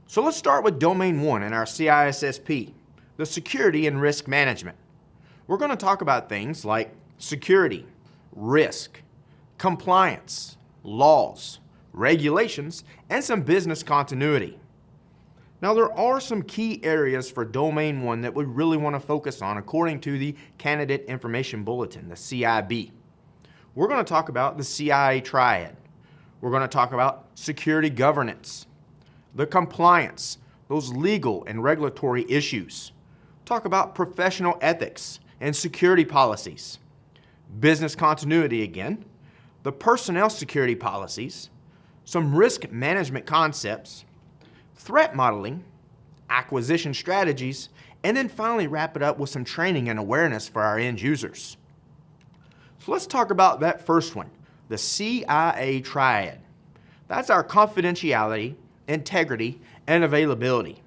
So let's start with Domain 1 in our CISSP, the Security and Risk Management. We're going to talk about things like security, risk, compliance, laws, regulations, and some business continuity. Now there are some key areas for Domain 1 that we really want to focus on according to the Candidate Information Bulletin, the CIB. We're going to talk about the CIA Triad. We're going to talk about security governance, the compliance, those legal and regulatory issues. Talk about professional ethics and security policies, business continuity again, the personnel security policies, some risk management concepts, threat modeling, acquisition strategies, and then finally wrap it up with some training and awareness for our end users. So let's talk about that first one, the CIA Triad. That's our confidentiality, integrity, and availability.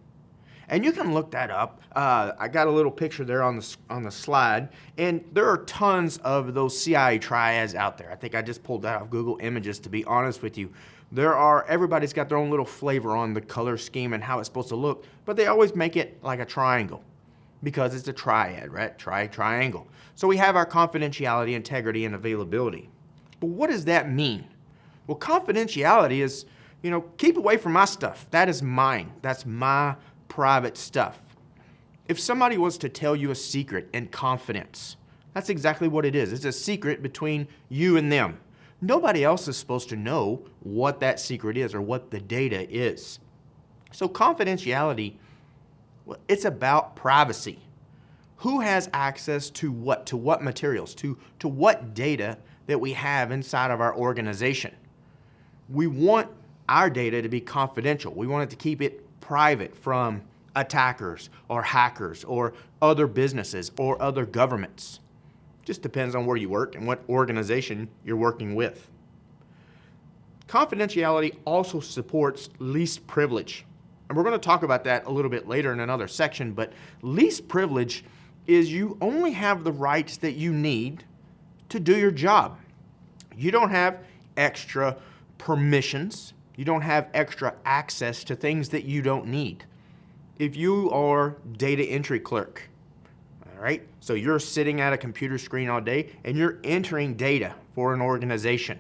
And you can look that up. I got a little picture there on the slide, and there are tons of those CIA triads out there. I think I just pulled that off Google Images, to be honest with you. Everybody's got their own little flavor on the color scheme and how it's supposed to look, but they always make it like a triangle because it's a triad, right? Triangle. So we have our confidentiality, integrity, and availability. But what does that mean? Well, confidentiality is, keep away from my stuff. That is mine. That's my private stuff. If somebody was to tell you a secret in confidence, that's exactly what it is. It's a secret between you and them. Nobody else is supposed to know what that secret is or what the data is. So confidentiality, it's about privacy. Who has access to what? To what materials? To what data that we have inside of our organization? We want our data to be confidential. We want it to keep it private from attackers or hackers or other businesses or other governments. Just depends on where you work and what organization you're working with. Confidentiality also supports least privilege. And we're going to talk about that a little bit later in another section, but least privilege is you only have the rights that you need to do your job. You don't have extra permissions. You don't have extra access to things that you don't need. If you are data entry clerk, all right, so you're sitting at a computer screen all day and you're entering data for an organization.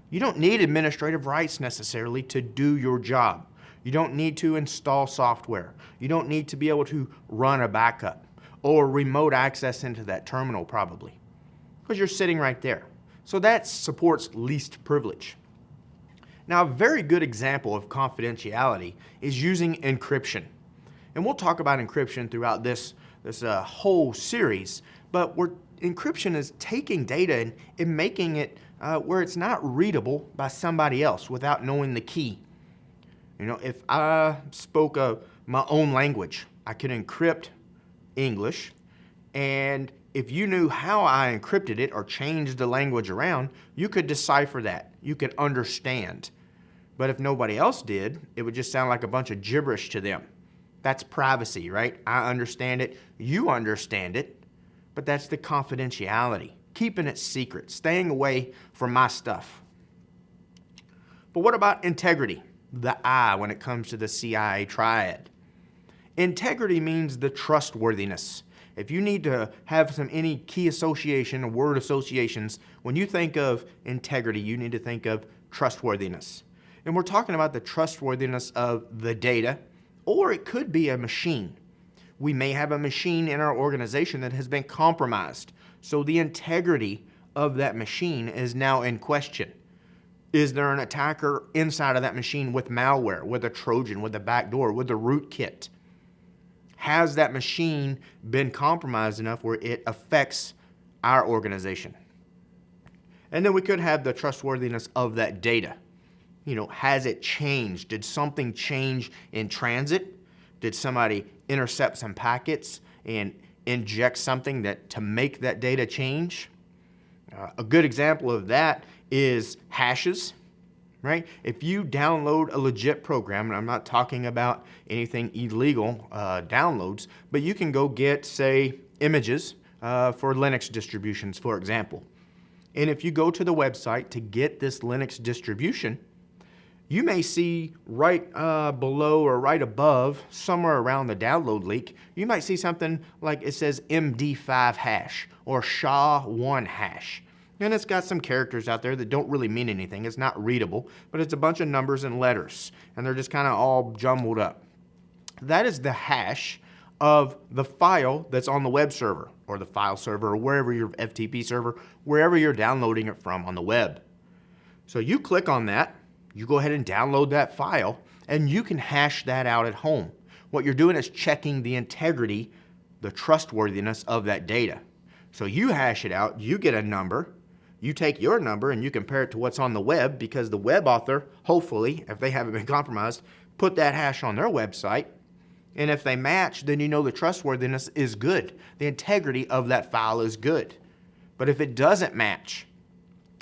You don't need administrative rights necessarily to do your job. You don't need to install software. You don't need to be able to run a backup or remote access into that terminal probably, because you're sitting right there. So that supports least privilege. Now, a very good example of confidentiality is using encryption. And we'll talk about encryption throughout this whole series, but encryption is taking data and making it where it's not readable by somebody else without knowing the key. If I spoke my own language, I could encrypt English, and if you knew how I encrypted it or changed the language around, you could decipher that. You could understand. But if nobody else did, it would just sound like a bunch of gibberish to them. That's privacy, right? I understand it, you understand it, but that's the confidentiality, keeping it secret, staying away from my stuff. But what about integrity, the I when it comes to the CIA Triad? Integrity means the trustworthiness. If you need to have any key association or word associations, when you think of integrity, you need to think of trustworthiness. And we're talking about the trustworthiness of the data, or it could be a machine. We may have a machine in our organization that has been compromised, so the integrity of that machine is now in question. Is there an attacker inside of that machine with malware, with a Trojan, with a backdoor, with a rootkit? Has that machine been compromised enough where it affects our organization? And then we could have the trustworthiness of that data. Has it changed? Did something change in transit? Did somebody intercept some packets and inject something to make that data change? A good example of that is hashes, right? If you download a legit program, and I'm not talking about anything illegal downloads, but you can go get, say, images for Linux distributions, for example. And if you go to the website to get this Linux distribution, you may see right below or right above, somewhere around the download leak, you might see something like it says MD5 hash or SHA-1 hash. And it's got some characters out there that don't really mean anything. It's not readable, but it's a bunch of numbers and letters, and they're just kind of all jumbled up. That is the hash of the file that's on the web server or the file server or wherever your FTP server, wherever you're downloading it from on the web. So you click on that, you go ahead and download that file, and you can hash that out at home. What you're doing is checking the integrity, the trustworthiness of that data. So you hash it out, you get a number, you take your number and you compare it to what's on the web, because the web author, hopefully, if they haven't been compromised, put that hash on their website. And if they match, then you know the trustworthiness is good. The integrity of that file is good. But if it doesn't match,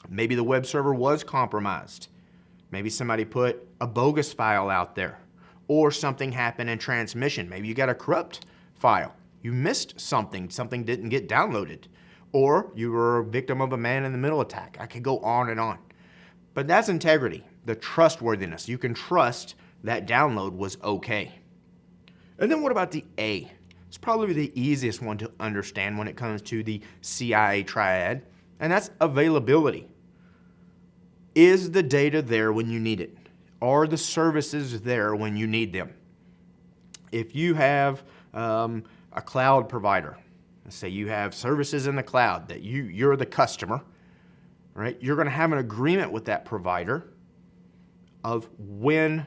maybe the web server was compromised. Maybe somebody put a bogus file out there, or something happened in transmission. Maybe you got a corrupt file. You missed something didn't get downloaded, or you were a victim of a man-in-the-middle attack. I could go on and on. But that's integrity, the trustworthiness. You can trust that download was okay. And then what about the A? It's probably the easiest one to understand when it comes to the CIA triad, and that's availability. Is the data there when you need it? Are the services there when you need them? If you have a cloud provider, let's say you have services in the cloud that you're the customer, right? You're going to have an agreement with that provider of when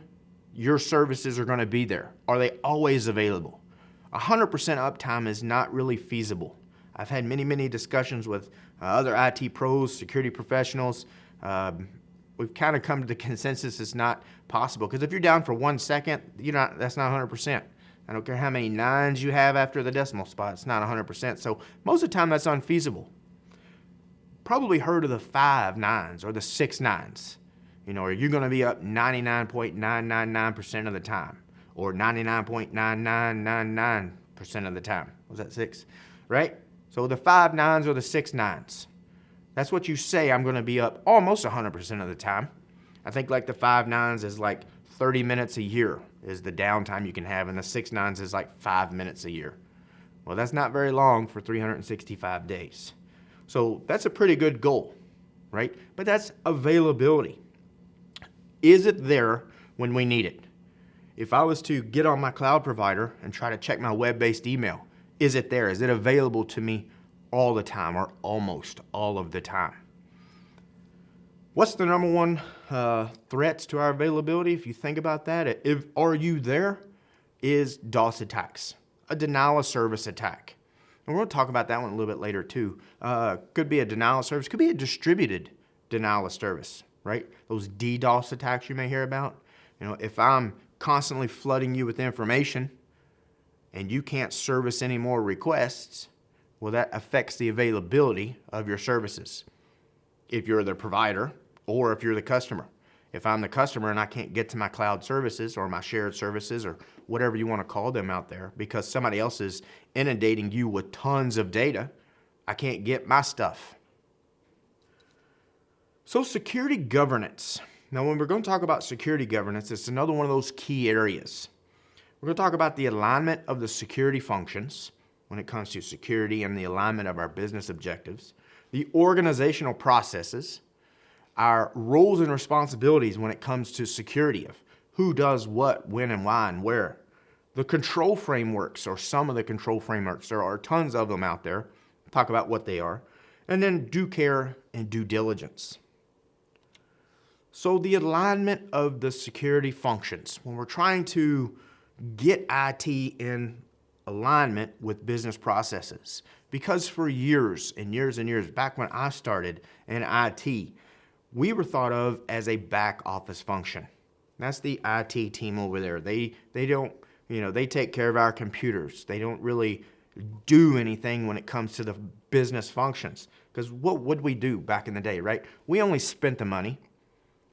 your services are going to be there. Are they always available? 100% uptime is not really feasible. I've had many discussions with other IT pros, security professionals. We've kind of come to the consensus it's not possible, because if you're down for 1 second, that's not 100%. I don't care how many nines you have after the decimal spot, it's not 100%. So most of the time that's unfeasible. Probably heard of the 5 nines or the 6 nines. Are you going to be up 99.999% of the time, or 99.9999% of the time? Was that 6? Right? So the 5 nines or the 6 nines. That's what you say. I'm going to be up almost 100% of the time. I think like the 5 nines is like 30 minutes a year is the downtime you can have, and the 6 nines is like 5 minutes a year. Well, that's not very long for 365 days. So that's a pretty good goal, right? But that's availability. Is it there when we need it? If I was to get on my cloud provider and try to check my web-based email, is it there? Is it available to me all the time, or almost all of the time? What's the number one threats to our availability? If you think about that, are you there, is DOS attacks, a denial of service attack. And we're going to talk about that one a little bit later too. Could be a denial of service, could be a distributed denial of service, right? Those DDoS attacks you may hear about. If I'm constantly flooding you with information and you can't service any more requests, well, that affects the availability of your services. If you're the provider or if you're the customer. If I'm the customer and I can't get to my cloud services or my shared services or whatever you want to call them out there because somebody else is inundating you with tons of data, I can't get my stuff. So security governance. Now, when we're going to talk about security governance, it's another one of those key areas. We're going to talk about the alignment of the security functions when it comes to security and the alignment of our business objectives, the organizational processes, our roles and responsibilities when it comes to security of who does what, when and why and where, the control frameworks, or some of the control frameworks. There are tons of them out there. We'll talk about what they are. And then due care and due diligence. So the alignment of the security functions. When we're trying to get IT in alignment with business processes, because for years and years and years, back when I started in IT, we were thought of as a back office function. That's the IT team over there. They don't, they take care of our computers. They don't really do anything when it comes to the business functions. Because what would we do back in the day, right? We only spent the money.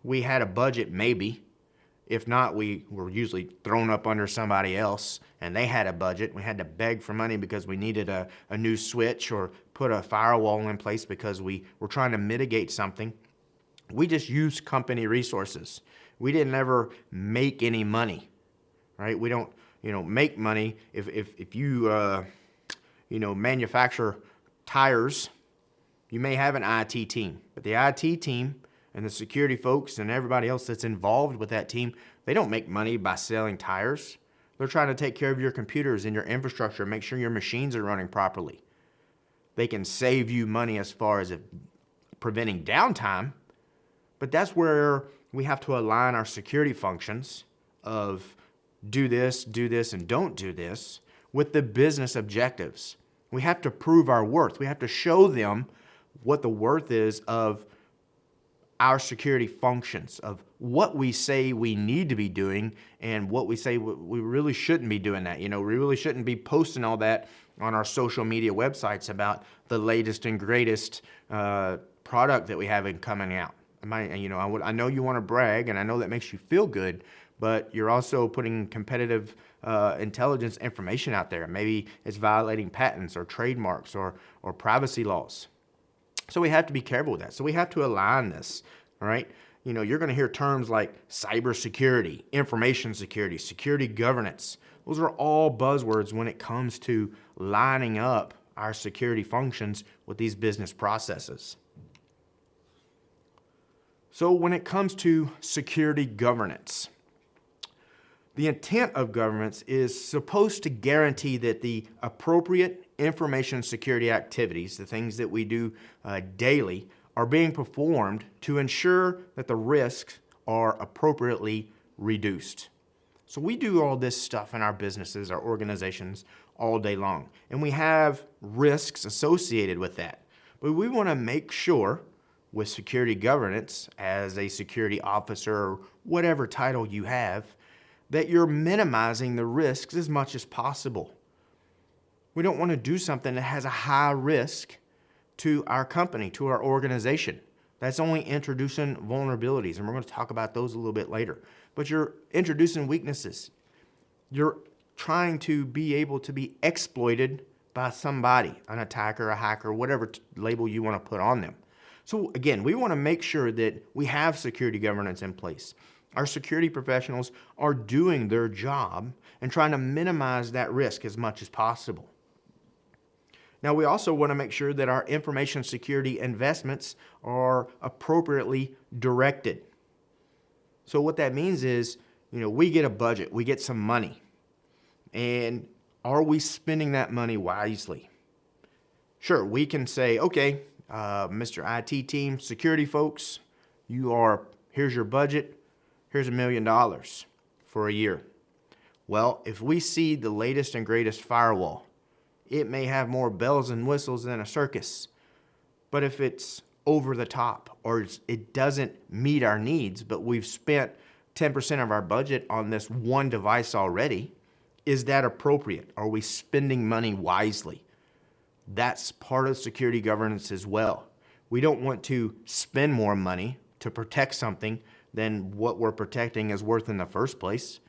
We had a budget, maybe. If not, we were usually thrown up under somebody else, and they had a budget. We had to beg for money because we needed a new switch or put a firewall in place because we were trying to mitigate something. We just used company resources. We didn't ever make any money, right? We don't, make money. If you, manufacture tires, you may have an IT team, but the IT team and the security folks and everybody else that's involved with that team, they don't make money by selling tires. They're trying to take care of your computers and your infrastructure, make sure your machines are running properly. They can save you money as far as preventing downtime, but that's where we have to align our security functions of do this, and don't do this with the business objectives. We have to prove our worth. We have to show them what the worth is of our security functions, of what we say we need to be doing and what we say we really shouldn't be doing that. We really shouldn't be posting all that on our social media websites about the latest and greatest product that we have coming out. I know you want to brag, and I know that makes you feel good, but you're also putting competitive intelligence information out there. Maybe it's violating patents or trademarks or privacy laws. So we have to be careful with that. So we have to align this, all right? You're going to hear terms like cybersecurity, information security, security governance. Those are all buzzwords when it comes to lining up our security functions with these business processes. So when it comes to security governance, the intent of governance is supposed to guarantee that the appropriate information security activities, the things that we do daily, are being performed to ensure that the risks are appropriately reduced. So we do all this stuff in our businesses, our organizations, all day long. And we have risks associated with that. But we want to make sure with security governance, as a security officer or whatever title you have, that you're minimizing the risks as much as possible. We don't want to do something that has a high risk to our company, to our organization. That's only introducing vulnerabilities, and we're going to talk about those a little bit later. But you're introducing weaknesses. You're trying to be able to be exploited by somebody, an attacker, a hacker, whatever label you want to put on them. So again, we want to make sure that we have security governance in place. Our security professionals are doing their job and trying to minimize that risk as much as possible. Now, we also want to make sure that our information security investments are appropriately directed. So what that means is, we get a budget, we get some money, and are we spending that money wisely? Sure, we can say, okay, Mr. IT team, security folks, here's your budget, here's $1 million for a year. Well, if we see the latest and greatest firewall, it may have more bells and whistles than a circus. But if it's over the top or it doesn't meet our needs, but we've spent 10% of our budget on this one device already, is that appropriate? Are we spending money wisely? That's part of security governance as well. We don't want to spend more money to protect something than what we're protecting is worth in the first place.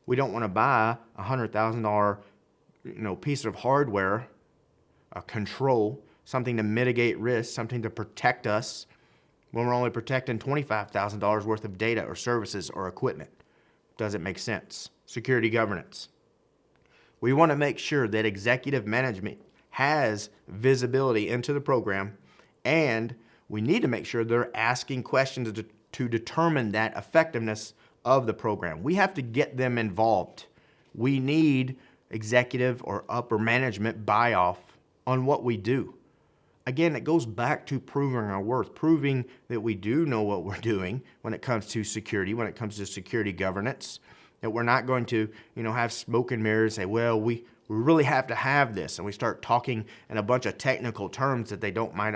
We don't want to buy a $100,000 piece of hardware, a control, something to mitigate risk, something to protect us when we're only protecting $25,000 worth of data or services or equipment. Doesn't make sense. Security governance. We want to make sure that executive management has visibility into the program, and we need to make sure they're asking questions to determine that effectiveness of the program. We have to get them involved. We need executive or upper management buy-off on what we do. Again, it goes back to proving our worth, proving that we do know what we're doing when it comes to security, when it comes to security governance, that we're not going to, have smoke and mirrors, say, well, we really have to have this, and we start talking in a bunch of technical terms that they might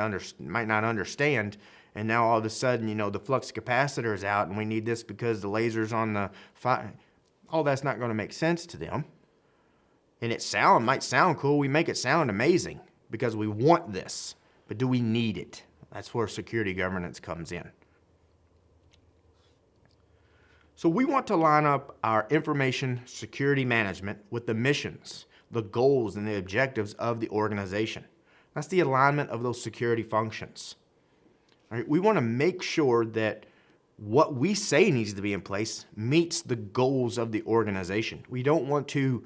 not understand, and now all of a sudden, the flux capacitor is out, and we need this because the laser's on the fire. All that's not going to make sense to them. And it might sound cool. We make it sound amazing because we want this. But do we need it? That's where security governance comes in. So we want to line up our information security management with the missions, the goals, and the objectives of the organization. That's the alignment of those security functions. All right, we want to make sure that what we say needs to be in place meets the goals of the organization. We don't want to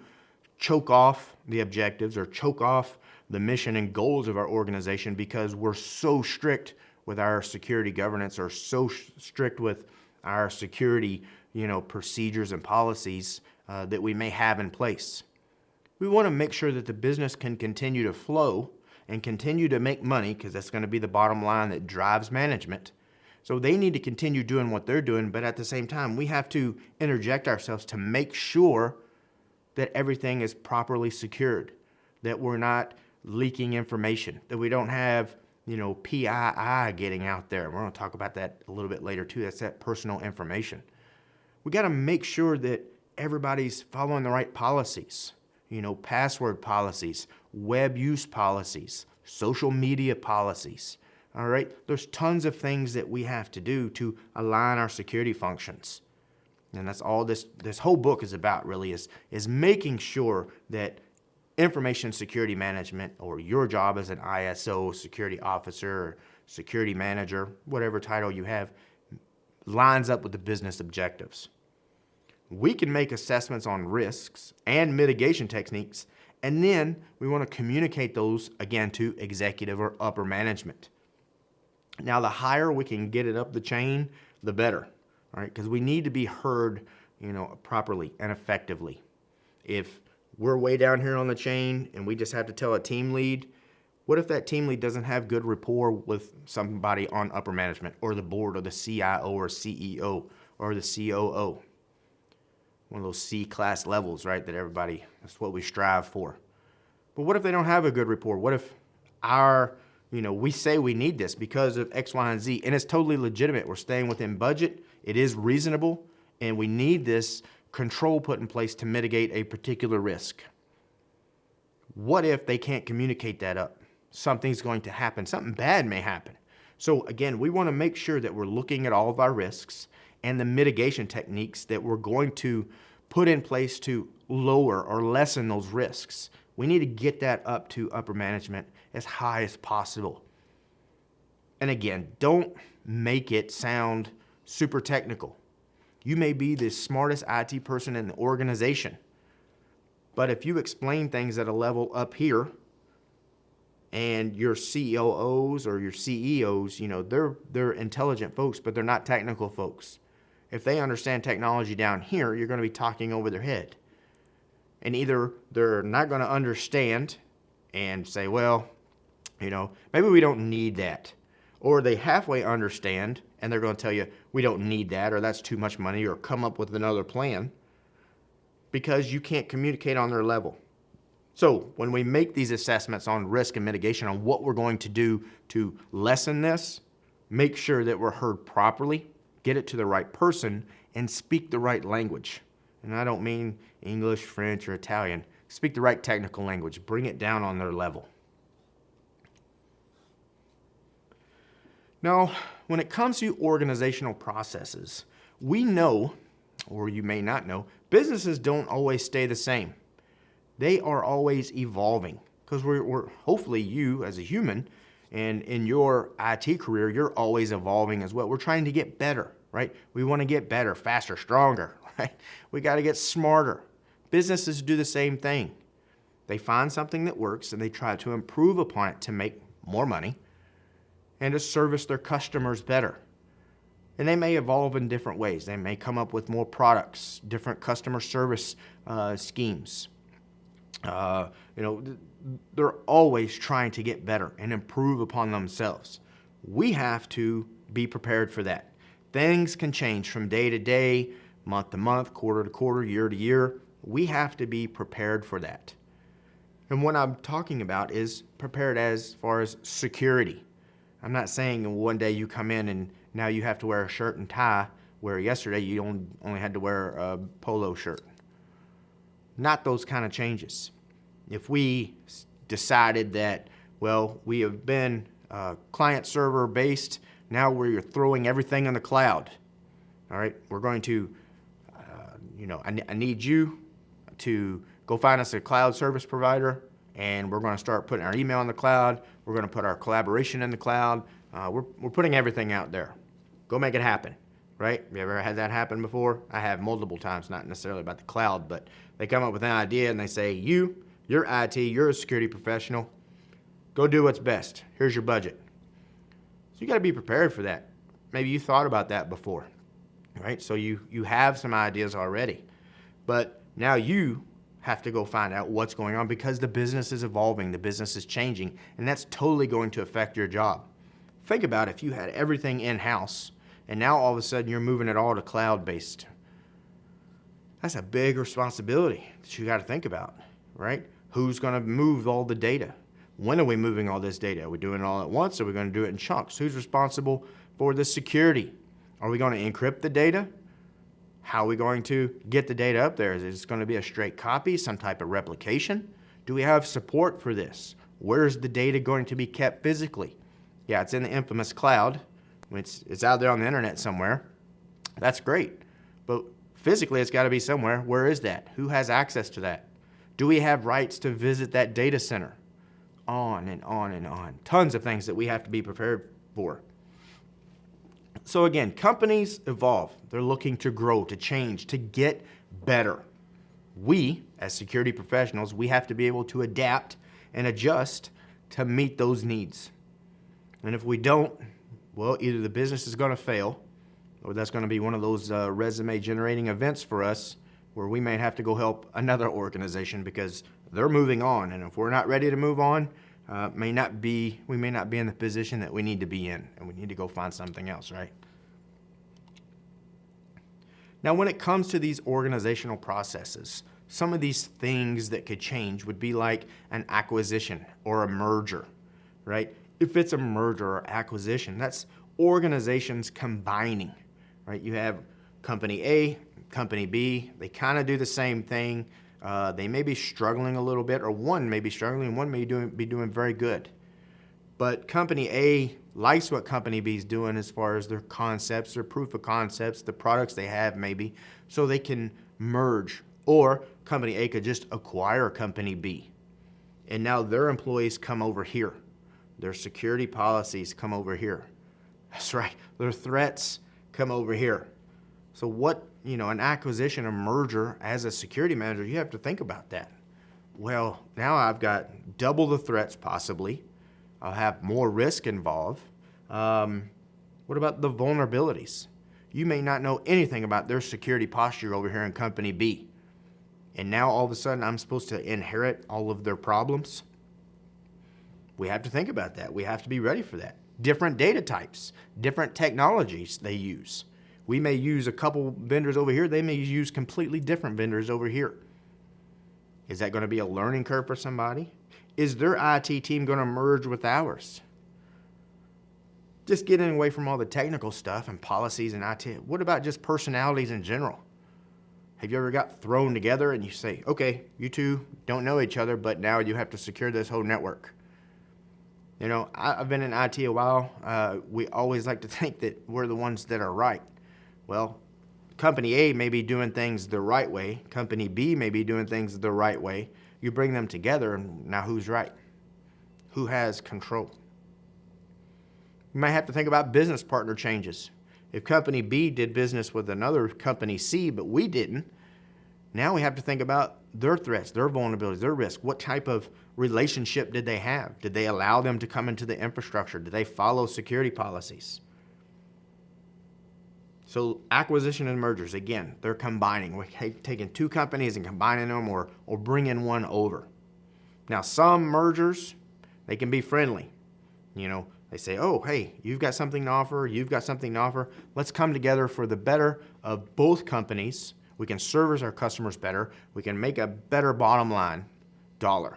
choke off the objectives or choke off the mission and goals of our organization because we're so strict with our security governance or so strict with our security, procedures and policies that we may have in place. We want to make sure that the business can continue to flow and continue to make money, because that's going to be the bottom line that drives management. So they need to continue doing what they're doing, but at the same time, we have to interject ourselves to make sure that everything is properly secured, that we're not leaking information, that we don't have, PII getting out there. We're going to talk about that a little bit later too. That's that personal information. We got to make sure that everybody's following the right policies, password policies, web use policies, social media policies. All right, there's tons of things that we have to do to align our security functions. And that's all this whole book is about, really, is making sure that information security management, or your job as an ISO, security officer, or security manager, whatever title you have, lines up with the business objectives. We can make assessments on risks and mitigation techniques, and then we want to communicate those, again, to executive or upper management. Now, the higher we can get it up the chain, the better, all right? Because we need to be heard, properly and effectively. If we're way down here on the chain and we just have to tell a team lead, what if that team lead doesn't have good rapport with somebody on upper management or the board or the CIO or CEO or the COO? One of those C-class levels, right, that's what we strive for. But what if they don't have a good rapport? What if we say we need this because of X, Y, and Z, and it's totally legitimate. We're staying within budget. It is reasonable, and we need this control put in place to mitigate a particular risk. What if they can't communicate that up? Something's going to happen. Something bad may happen. So again, we want to make sure that we're looking at all of our risks and the mitigation techniques that we're going to put in place to lower or lessen those risks. We need to get that up to upper management as high as possible. And again, don't make it sound super technical. You may be the smartest IT person in the organization, but if you explain things at a level up here, and your COOs or your CEOs, they're intelligent folks, but they're not technical folks. If they understand technology down here, you're going to be talking over their head. And either they're not going to understand and say, well, maybe we don't need that. Or they halfway understand and they're going to tell you, we don't need that, or that's too much money, or come up with another plan, because you can't communicate on their level. So when we make these assessments on risk and mitigation on what we're going to do to lessen this, make sure that we're heard properly, get it to the right person, and speak the right language. And I don't mean English, French, or Italian. Speak the right technical language. Bring it down on their level. Now, when it comes to organizational processes, we know, or you may not know, businesses don't always stay the same. They are always evolving, because we're hopefully, you as a human and in your IT career, you're always evolving as well. We're trying to get better, right? We want to get better, faster, stronger, right? We got to get smarter. Businesses do the same thing. They find something that works and they try to improve upon it to make more money and to service their customers better. And they may evolve in different ways. They may come up with more products, different customer service schemes. They're always trying to get better and improve upon themselves. We have to be prepared for that. Things can change from day to day, month to month, quarter to quarter, year to year. We have to be prepared for that. And what I'm talking about is prepared as far as security. I'm not saying one day you come in and now you have to wear a shirt and tie, where yesterday you only had to wear a polo shirt. Not those kind of changes. If we decided that, well, we have been client server based, now we're throwing everything in the cloud. All right, we're going to, I need you to go find us a cloud service provider, and we're going to start putting our email in the cloud. We're going to put our collaboration in the cloud. We're putting everything out there. Go make it happen, right? You ever had that happen before? I have multiple times, not necessarily about the cloud, but they come up with an idea and they say, you're IT, you're a security professional, go do what's best. Here's your budget. So you got to be prepared for that. Maybe you thought about that before, right? So you have some ideas already, but now you have to go find out what's going on because the business is evolving, the business is changing, and that's totally going to affect your job. Think about if you had everything in-house and now all of a sudden you're moving it all to cloud-based. That's a big responsibility that you got to think about, right? Who's going to move all the data? When are we moving all this data? Are we doing it all at once? Or are we going to do it in chunks? Who's responsible for the security? Are we going to encrypt the data? How are we going to get the data up there? Is it going to be a straight copy, some type of replication? Do we have support for this? Where's the data going to be kept physically? Yeah, it's in the infamous cloud. It's out there on the internet somewhere. That's great. But physically, it's got to be somewhere. Where is that? Who has access to that? Do we have rights to visit that data center? On and on and on. Tons of things that we have to be prepared for. So again, companies evolve. They're looking to grow, to change, to get better. We, as security professionals, we have to be able to adapt and adjust to meet those needs. And if we don't, well, either the business is going to fail, or that's going to be one of those resume generating events for us where we may have to go help another organization because they're moving on. And if we're not ready to move on, we may not be in the position that we need to be in, and we need to go find something else, right? Now, when it comes to these organizational processes, some of these things that could change would be like an acquisition or a merger, right? If it's a merger or acquisition, that's organizations combining, right? You have company A, company B, they kind of do the same thing. They may be struggling a little bit, or one may be struggling and one may be doing very good. But company A likes what company B is doing as far as their concepts, their proof of concepts, the products they have maybe, so they can merge. Or company A could just acquire company B. And now their employees come over here. Their security policies come over here. That's right, their threats come over here. So an acquisition, a merger, as a security manager, you have to think about that. Well, now I've got double the threats possibly. I'll have more risk involved. What about the vulnerabilities? You may not know anything about their security posture over here in company B. And now all of a sudden I'm supposed to inherit all of their problems. We have to think about that. We have to be ready for that. Different data types, different technologies they use. We may use a couple vendors over here. They may use completely different vendors over here. Is that going to be a learning curve for somebody? Is their IT team going to merge with ours? Just getting away from all the technical stuff and policies and IT. What about just personalities in general? Have you ever got thrown together and you say, okay, you two don't know each other, but now you have to secure this whole network? You know, I've been in IT a while. We always like to think that we're the ones that are right. Well, company A may be doing things the right way. Company B may be doing things the right way. You bring them together, and now who's right? Who has control? You might have to think about business partner changes. If company B did business with another company C, but we didn't, now we have to think about their threats, their vulnerabilities, their risk. What type of relationship did they have? Did they allow them to come into the infrastructure? Did they follow security policies? So acquisition and mergers, again, they're combining. We're taking two companies and combining them or bringing one over. Now, some mergers, they can be friendly. You know, they say, oh, hey, you've got something to offer, you've got something to offer. Let's come together for the better of both companies. We can service our customers better. We can make a better bottom line dollar.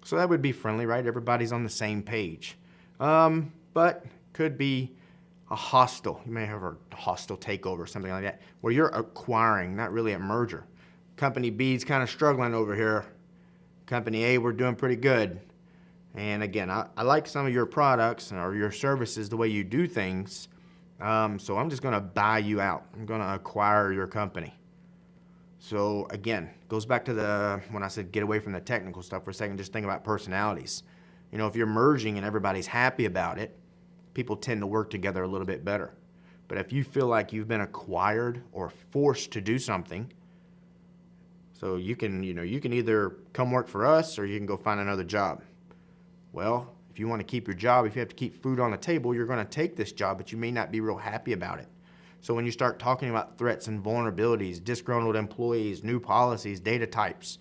So that would be friendly, right? Everybody's on the same page. But could be a hostile. You may have a hostile takeover, something like that, where you're acquiring, not really a merger. Company B's kind of struggling over here. Company A, we're doing pretty good. And again, I like some of your products or your services, the way you do things. So I'm just going to buy you out. I'm going to acquire your company. So again, goes back to when I said get away from the technical stuff for a second, just think about personalities. You know, if you're merging and everybody's happy about it, people tend to work together a little bit better. But if you feel like you've been acquired or forced to do something, so you can either come work for us or you can go find another job. Well, if you want to keep your job, if you have to keep food on the table, you're going to take this job, but you may not be real happy about it. So when you start talking about threats and vulnerabilities, disgruntled employees, new policies, data types,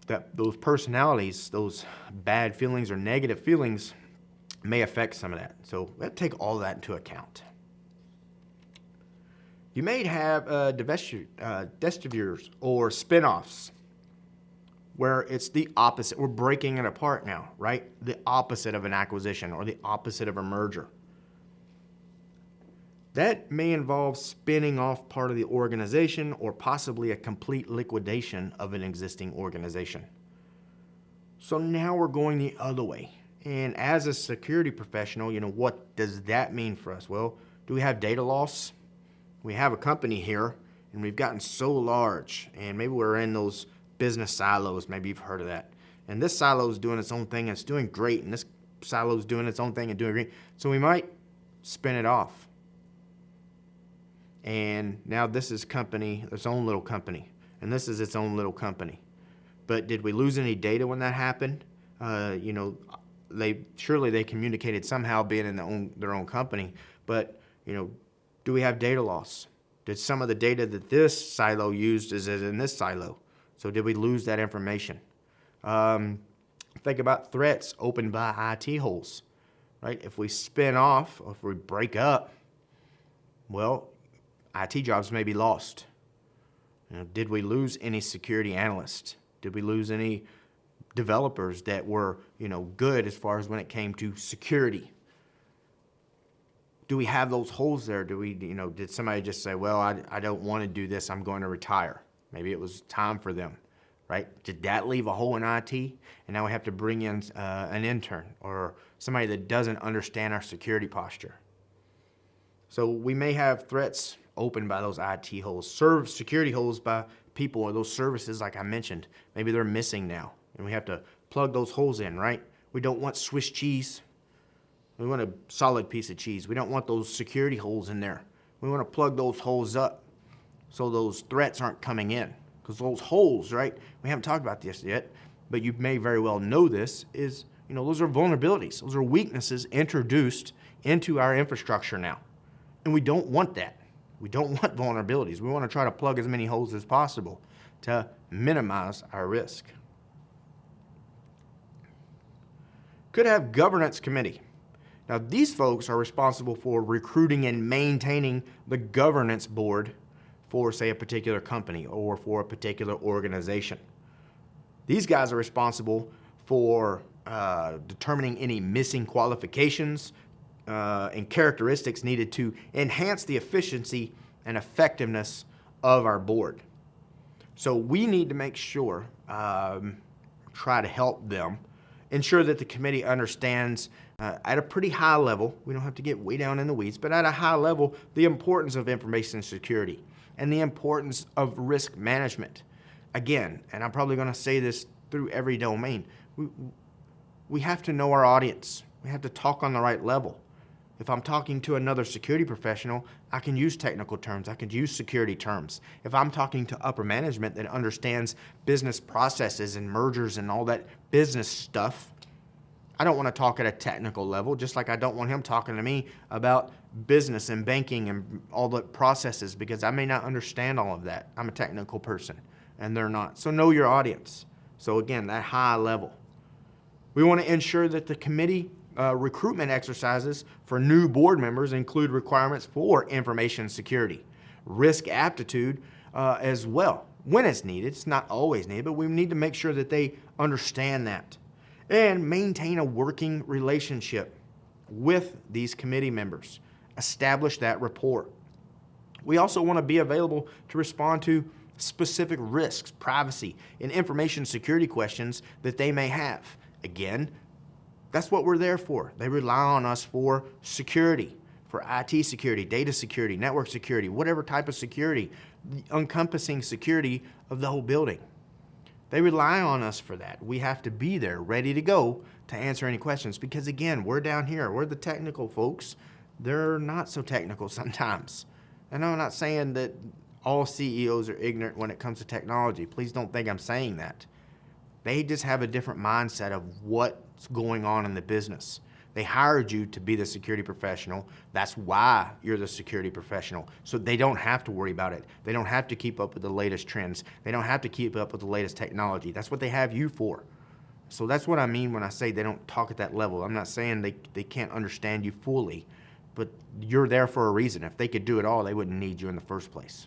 that those personalities, those bad feelings or negative feelings may affect some of that. So we have to take all that into account. You may have divestitures or spinoffs where it's the opposite. We're breaking it apart now, right? The opposite of an acquisition or the opposite of a merger. That may involve spinning off part of the organization or possibly a complete liquidation of an existing organization. So now we're going the other way. And as a security professional, what does that mean for us? Well, do we have data loss? We have a company here, and we've gotten so large, and maybe we're in those business silos. Maybe you've heard of that. And this silo is doing its own thing, and it's doing great, and this silo is doing its own thing and doing great. So we might spin it off. And now this is its own little company, and this is its own little company. But did we lose any data when that happened? Surely they communicated somehow being in their own company, but do we have data loss? Did some of the data that this silo used is in this silo? So did we lose that information? Think about threats opened by IT holes, right? If we spin off, or if we break up, well, IT jobs may be lost. Did we lose any security analysts? Did we lose any developers that were, good as far as when it came to security? Do we have those holes there? Did somebody just say, well, I don't want to do this, I'm going to retire? Maybe it was time for them, right? Did that leave a hole in IT? And now we have to bring in an intern or somebody that doesn't understand our security posture. So we may have threats opened by those IT holes, security holes by people or those services like I mentioned. Maybe they're missing now, and we have to plug those holes in, right? We don't want Swiss cheese. We want a solid piece of cheese. We don't want those security holes in there. We want to plug those holes up so those threats aren't coming in. Because those holes, right, we haven't talked about this yet, but you may very well know this, is, those are vulnerabilities. Those are weaknesses introduced into our infrastructure now. And we don't want that. We don't want vulnerabilities. We want to try to plug as many holes as possible to minimize our risk. Could have governance committee. Now, these folks are responsible for recruiting and maintaining the governance board for, say, a particular company or for a particular organization. These guys are responsible for determining any missing qualifications and characteristics needed to enhance the efficiency and effectiveness of our board. So we need to make sure, try to help them, ensure that the committee understands at a pretty high level, we don't have to get way down in the weeds, but at a high level, the importance of information security and the importance of risk management. Again, and I'm probably going to say this through every domain, we have to know our audience. We have to talk on the right level. If I'm talking to another security professional, I can use technical terms. I can use security terms. If I'm talking to upper management that understands business processes and mergers and all that business stuff, I don't want to talk at a technical level, just like I don't want him talking to me about business and banking and all the processes, because I may not understand all of that. I'm a technical person, and they're not. So know your audience. So again, that high level. We want to ensure that the committee recruitment exercises for new board members include requirements for information security, risk aptitude as well. When it's needed, it's not always needed, but we need to make sure that they understand that. And maintain a working relationship with these committee members. Establish that rapport. We also want to be available to respond to specific risks, privacy, and information security questions that they may have. Again, that's what we're there for. They rely on us for security, for IT security, data security, network security, whatever type of security, encompassing security of the whole building. They rely on us for that. We have to be there, ready to go to answer any questions, because again, we're down here. We're the technical folks. they're not so technical sometimes. And I'm not saying that all CEOs are ignorant when it comes to technology. Please don't think I'm saying that. They just have a different mindset of what's going on in the business. They hired you to be the security professional. That's why you're the security professional. So they don't have to worry about it. They don't have to keep up with the latest trends. They don't have to keep up with the latest technology. That's what they have you for. So that's what I mean when I say they don't talk at that level. I'm not saying they can't understand you fully, but you're there for a reason. If they could do it all, they wouldn't need you in the first place.